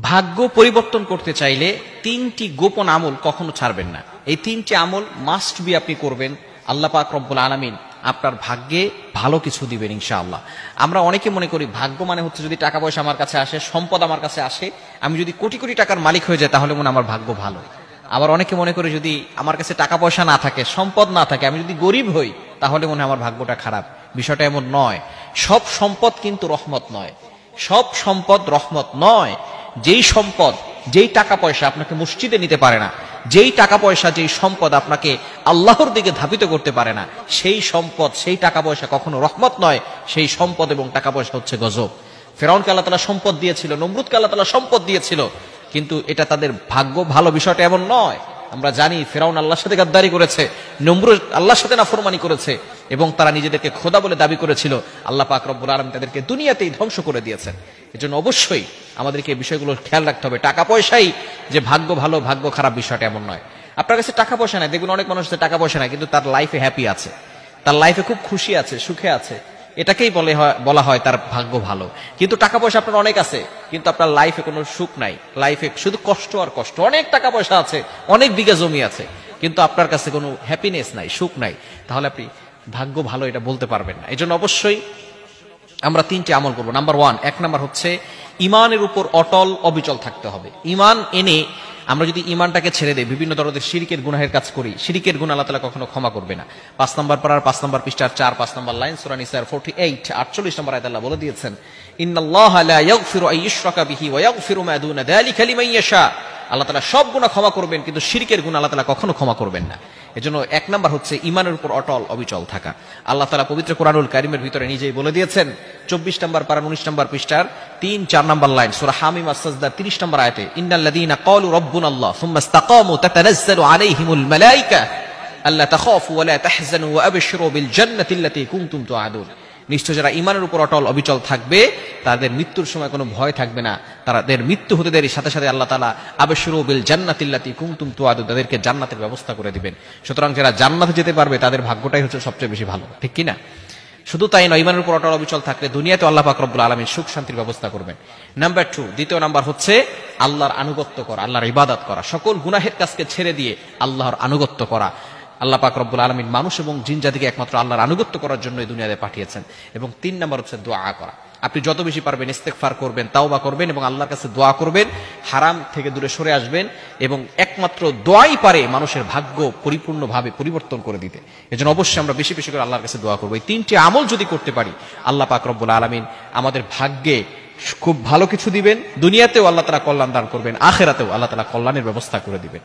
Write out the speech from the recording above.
ভাগ্য পরিবর্তন করতে চাইলে তিনটি গোপন আমল কখনো ছাড়বেন না। এই তিনটি আমল মাস্ট বি আপনি করবেন। আল্লাহ পাক রব্বুল আলামিন আপনার ভাগ্যে ভালো কিছু দিবেন ইনশাআল্লাহ। আমরা অনেকে মনে করি ভাগ্য মানে হচ্ছে যদি টাকা পয়সা আমার কাছে আসে, সম্পদ আমার কাছে আসে, আমি যদি কোটি কোটি টাকার মালিক হয়ে যাই তাহলে মনে আমার ভাগ্য ভালো। আবার অনেকে মনে করে যদি আমার কাছে টাকা পয়সা না থাকে, সম্পদ না থাকে, আমি যদি গরিব হই তাহলে মনে হয় আমার ভাগ্যটা খারাপ। বিষয়টা এমন নয়। সব সম্পদ কিন্তু রহমত নয়, সব সম্পদ রহমত নয়। যেই সম্পদ, যেই টাকা পয়সা আপনাকে মসজিদে নিতে পারে না, যেই টাকা পয়সা, যেই সম্পদ আপনাকে আল্লাহর দিকে ধাবিত করতে পারে না, সেই সম্পদ, সেই টাকা পয়সা কখনো রহমত নয়। সেই সম্পদ এবং টাকা পয়সা হচ্ছে গজব। ফিরআউনকে আল্লাহ তাআলা সম্পদ দিয়েছিল, নমরুদকে আল্লাহ তাআলা সম্পদ দিয়েছিল, কিন্তু এটা তাদের ভাগ্য ভালো, বিষয়টা এমন নয়। আমরা জানি ফিরআউন আল্লাহর সাথে গাদ্দারি করেছে, নমরুদ আল্লাহর সাথে নাফরমানি করেছে, এবং তারা নিজেদেরকে খোদা বলে দাবি করেছিল। আল্লাহ পাক রব্বুল আলামিন তাদেরকে দুনিয়াতেই ধ্বংস করে দিয়েছেন। এজন্য অবশ্যই আমাদেরকে এই বিষয়গুলো খেয়াল রাখতে হবে। টাকা পয়সাই যে ভাগ্য ভালো ভাগ্য খারাপ বিষয়টা এমন নয়। আপনার কাছে টাকা পয়সা নাই, দেখবেন অনেক মানুষের টাকা পয়সা নাই কিন্তু তার লাইফে হ্যাপি আছে, তার লাইফে খুব খুশি আছে, সুখে আছে, এটাকেই বলা হয় তার ভাগ্য ভালো। কিন্তু টাকা পয়সা আপনার অনেক আছে কিন্তু আপনার লাইফে কোনো সুখ নাই, লাইফে শুধু কষ্ট আর কষ্ট। অনেক টাকা পয়সা আছে, অনেক বিঘা জমি আছে, কিন্তু আপনার কাছে কোনো হ্যাপিনেস নাই, সুখ নাই, তাহলে আপনি ভাগ্য ভালো এটা বলতে পারবেন না। এই জন্য অবশ্যই আমরা তিনটি আমল করবো। নাম্বার ওয়ান, এক নাম্বার হচ্ছে ইমানের উপর অটল অবিচল থাকতে হবে। ইমান এনে আমরা যদি ইমানটাকে ছেড়ে দেই, বিভিন্ন ধরনের শিরকের গুনাহের কাজ করি, শিরকের গুনাহ আল্লাহ তাআলা কখনো ক্ষমা করবে না। 5 নম্বর পারার 5 নম্বর পৃষ্ঠার 4 5 নম্বর লাইন, সূরা নিসার 48 নম্বর আয়াতে আল্লাহ বলে দিয়েছেন, ইন্নাল্লাহা লা ইয়াগফিরু আন ইউশরাকা বিহি ওয়া ইয়াগফিরু মা দুনা যালিকা লিমান ইয়াশা। আল্লাহ তাআলা সব গুনাহ ক্ষমা করবেন কিন্তু শিরকের গুনাহ আল্লাহ তাআলা কখনো ক্ষমা করবেন না। এজন্য এক নাম্বার হচ্ছে ইমানের উপর অটল অবিচল থাকা। আল্লাহ তাআলা পবিত্র কোরআনুল কারীমের ভিতরে নিজেই বলে দিয়েছেন, 24 নম্বর পারা 19 নম্বর পৃষ্ঠার 3 4 নম্বর লাইন, সূরা হামিম আস-সাজদা 30 নম্বর আয়াতে, ইন্নাল্লাযীনা ক্বালু রাব্বুনাল্লাহ সুম্মা ইসতাকামু তাতানাজ্জালু আলাইহিমুল মালায়েকা আল্লা তাখাফু ওয়া লা তাহজানু ওয়া আবশিরু বিল জান্নাতি আল্লাতী কুনতুম তুআদুন। নিশ্চয় যারা ইমানের উপর অটল অবিচল থাকবে তাদের মৃত্যুর সময় কোনো ভয় থাকবে না। তাদের মৃত্যু হতে দেরি সাথে সাথে আল্লাহ তাআলা আবশিরু বিল জান্নাতি আল্লাতী কুনতুম তুআদুন, তাদেরকে জান্নাতের ব্যবস্থা করে দিবেন। সুতরাং যারা জান্নাতে যেতে পারবে তাদের ভাগ্যটাই হচ্ছে সবচেয়ে বেশি ভালো, ঠিক কি না? শুধু তাই নয়, ইমানের উপর অটল অবিচল থাকলে দুনিয়াতে আল্লাহ পাক রব্বুল আলামিন সুখ শান্তির ব্যবস্থা করবেন। নাম্বার 2, দ্বিতীয় নাম্বার হচ্ছে আল্লাহর আনুগত্য করা, আল্লাহর ইবাদত করা, সকল গুনাহের কাজকে ছেড়ে দিয়ে আল্লাহর আনুগত্য করা। আল্লাহ পাক রব্বুল আলামিন মানুষ এবং জিন জাতিকে একমাত্র আল্লাহর আনুগত্য করার জন্য এই দুনিয়াতে পাঠিয়েছেন। এবং 3 নাম্বার হচ্ছে দোয়া করা। আপনি যত বেশি পারবেন ইস্তেগফার করবেন, তাওবা করবেন এবং আল্লাহর কাছে দোয়া করবেন, হারাম থেকে দূরে সরে আসবেন, এবং একমাত্র দোয়াই পারে মানুষের ভাগ্য পরিপূর্ণভাবে পরিবর্তন করে দিতে। এজন্য অবশ্যই আমরা বেশি বেশি করে আল্লাহর কাছে দোয়া করব। এই 3টি আমল যদি করতে পারি আল্লাহ পাক রব্বুল আলামিন আমাদের ভাগ্যে খুব ভালো কিছু দিবেন। দুনিয়াতেও আল্লাহ তাআলা কল্যাণ দান করবেন, আখিরাতেও আল্লাহ তাআলা কল্যাণের ব্যবস্থা করে দিবেন।